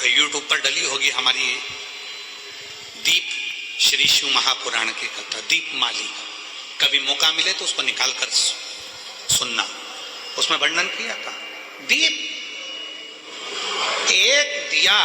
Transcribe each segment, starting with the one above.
YouTube पर डली होगी हमारी दीप श्री शिव महापुराण की कथा, दीप माली। कभी मौका मिले तो उसको निकाल कर सुनना, उसमें वर्णन किया था। दीप, एक दिया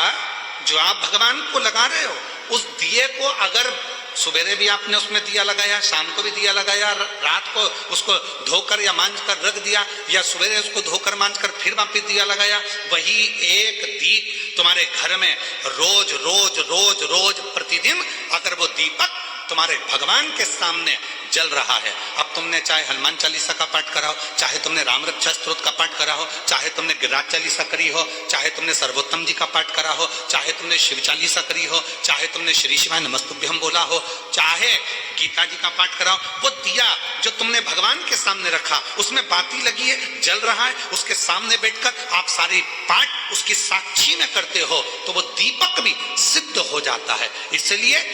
जो आप भगवान को लगा रहे हो, उस दिए को अगर सुबेरे भी आपने उसमें दिया लगाया, शाम को भी दिया लगाया, रात को उसको धोकर या मांझ कर रख दिया, या सुबेरे उसको धोकर मांझ कर फिर वापिस दिया लगाया, वही एक दीप तुम्हारे घर में रोज रोज रोज रोज प्रतिदिन अगर वो दीपक तुम्हारे भगवान के सामने जल रहा है। अब तुमने चाहे हनुमान चालीसा का पाठ करा हो, चाहे तुमने राम रक्षा स्तोत्र का पाठ करा हो, चाहे तुमने गिरिराज चालीसा करी हो, चाहे तुमने सर्वोत्तम जी का पाठ करा हो, चाहे तुमने शिव चालीसा करी हो, चाहे तुमने श्री शिवाय नमस्तुभ्यम बोला हो, चाहे गीता जी का पाठ करा हो, वो दिया जो तुमने भगवान के सामने रखा, उसमें बाती लगी है, जल रहा है, उसके सामने बैठकर आप सारी पाठ उसकी साक्षी में करते हो, तो वो दीपक भी सिद्ध हो जाता है। इसलिए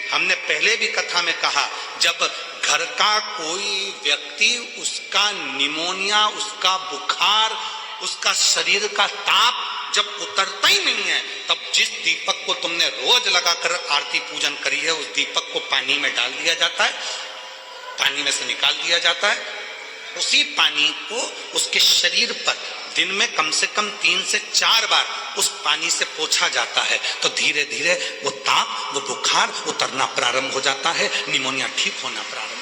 हमने पहले भी कथा में कहा, जब घर का कोई व्यक्ति, उसका निमोनिया, उसका बुखार, उसका शरीर का ताप जब उतरता ही नहीं है, तब जिस दीपक को तुमने रोज लगाकर आरती पूजन करी है, उस दीपक को पानी में डाल दिया जाता है, पानी में से निकाल दिया जाता है, उसी पानी को उसके शरीर पर दिन में कम से कम 3 से 4 बार उस पानी से पोंछा जाता है, तो धीरे धीरे वो ताप, वो बुखार उतरना प्रारंभ हो जाता है, निमोनिया ठीक होना प्रारंभ।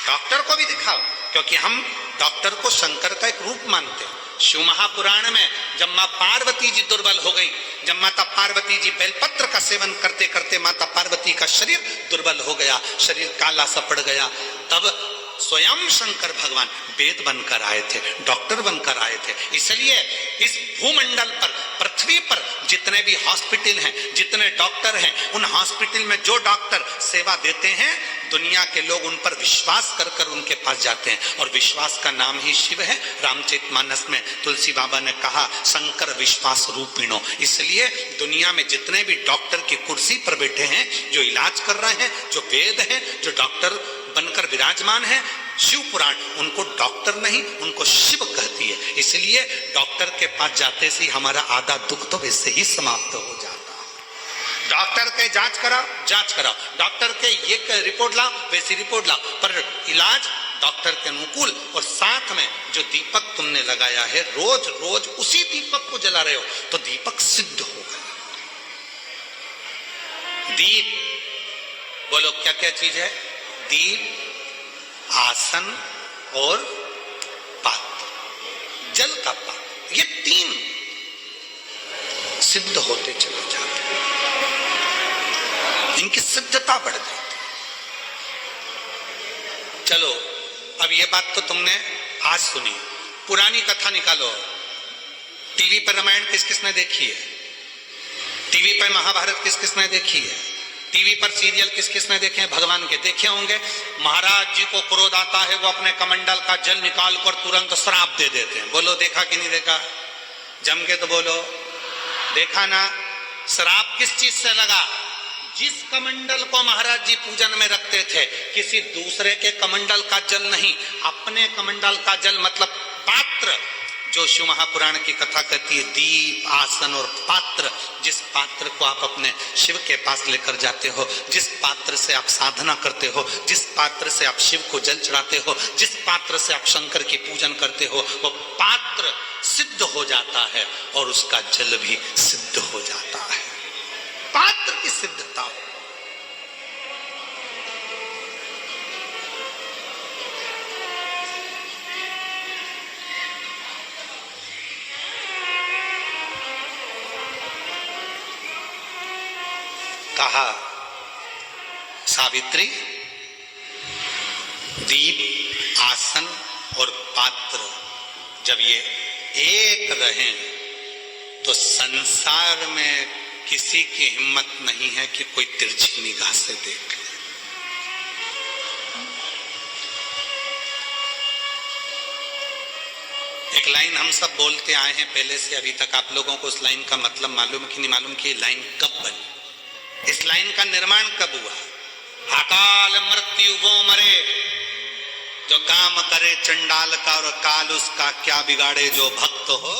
डॉक्टर को भी दिखाओ, क्योंकि हम डॉक्टर को शंकर का एक रूप मानते हैं। शिव महापुराण में जब मां पार्वती जी दुर्बल हो गई, जब माता पार्वती जी बेलपत्र का सेवन करते करते माता पार्वती का शरीर दुर्बल हो गया, शरीर काला सा पड़ गया, तब स्वयं शंकर भगवान वेद बनकर आए थे, डॉक्टर बनकर आए थे। इसलिए इस भूमंडल पर, पृथ्वी पर जितने भी हॉस्पिटल हैं, जितने डॉक्टर हैं, उन हॉस्पिटल में जो डॉक्टर सेवा देते हैं, दुनिया के लोग उन पर विश्वास कर कर उनके पास जाते हैं, और विश्वास का नाम ही शिव है। रामचरितमानस में तुलसी बाबा ने कहा, शंकर विश्वास रूपिणो। इसलिए दुनिया में जितने भी डॉक्टर की कुर्सी पर बैठे हैं, जो इलाज कर रहे हैं, जो वेद हैं, जो डॉक्टर बनकर विराजमान है, शिव पुराण उनको डॉक्टर नहीं, उनको शिव कहती है। इसलिए डॉक्टर के पास जाते से हमारा आधा दुख तो वैसे ही समाप्त हो जाता है। डॉक्टर के जांच कराओ, डॉक्टर के ये रिपोर्ट लाओ, वैसी रिपोर्ट लाओ, पर इलाज डॉक्टर के अनुकूल। और साथ में जो दीपक तुमने लगाया है, रोज रोज उसी दीपक को जला रहे हो, तो दीपक सिद्ध होगा। दीप, बोलो क्या क्या चीज है? दीप, आसन और पात्र, जल का पात्र, ये 3 सिद्ध होते चले जाते हैं, इनकी सिद्धता बढ़ जाती। चलो, अब ये बात तो तुमने आज सुनी, पुरानी कथा निकालो। टीवी पर रामायण किस किसने देखी है? टीवी पर महाभारत किस किसने देखी है? टीवी पर सीरियल किस किसने देखे हैं? भगवान के देखे होंगे। महाराज जी को क्रोध आता है, वो अपने कमंडल का जल निकाल कर तुरंत श्राप दे देते हैं। बोलो देखा कि नहीं देखा? जम के तो बोलो, देखा ना? श्राप किस चीज से लगा? जिस कमंडल को महाराज जी पूजन में रखते थे, किसी दूसरे के कमंडल का जल नहीं, अपने कमंडल का जल, मतलब पात्र, जो शिव महापुराण की कथा कहती है, दीप, आसन और पात्र, जिस पात्र को आप अपने शिव के पास लेकर जाते हो, जिस पात्र से आप साधना करते हो, जिस पात्र से आप शिव को जल चढ़ाते हो, जिस पात्र से आप शंकर की पूजन करते हो, वो पात्र सिद्ध हो जाता है और उसका जल भी सिद्ध हो जाता है। पात्र की सिद्धता हो। कहा, सावित्री, दीप, आसन और पात्र जब ये एक रहें, तो संसार में किसी की हिम्मत नहीं है कि कोई तिरछी निगाह से देख ले। एक लाइन हम सब बोलते आए हैं पहले से अभी तक। आप लोगों को उस लाइन का मतलब मालूम कि नहीं मालूम कि लाइन कब बनी, इस लाइन का निर्माण कब हुआ? अकाल मृत्यु वो मरे जो काम करे चंडाल का, और काल उसका क्या बिगाड़े जो भक्त हो।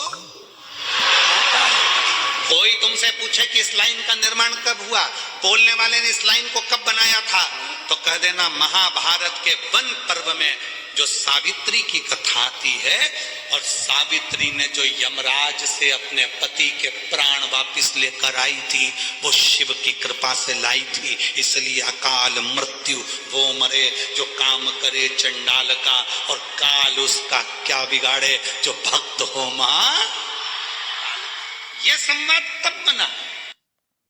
कोई तुमसे पूछे कि इस लाइन का निर्माण कब हुआ, बोलने वाले ने इस लाइन को कब बनाया था, तो कह देना महाभारत के वन पर्व में जो सावित्री की कथा आती है, और सावित्री ने जो यमराज से अपने पति के प्राण वापिस लेकर आई थी, वो शिव की कृपा से लाई थी। इसलिए अकाल मृत्यु वो मरे जो काम करे चंडाल का, और काल उसका क्या बिगाड़े जो भक्त हो मां। ये संवाद तब बना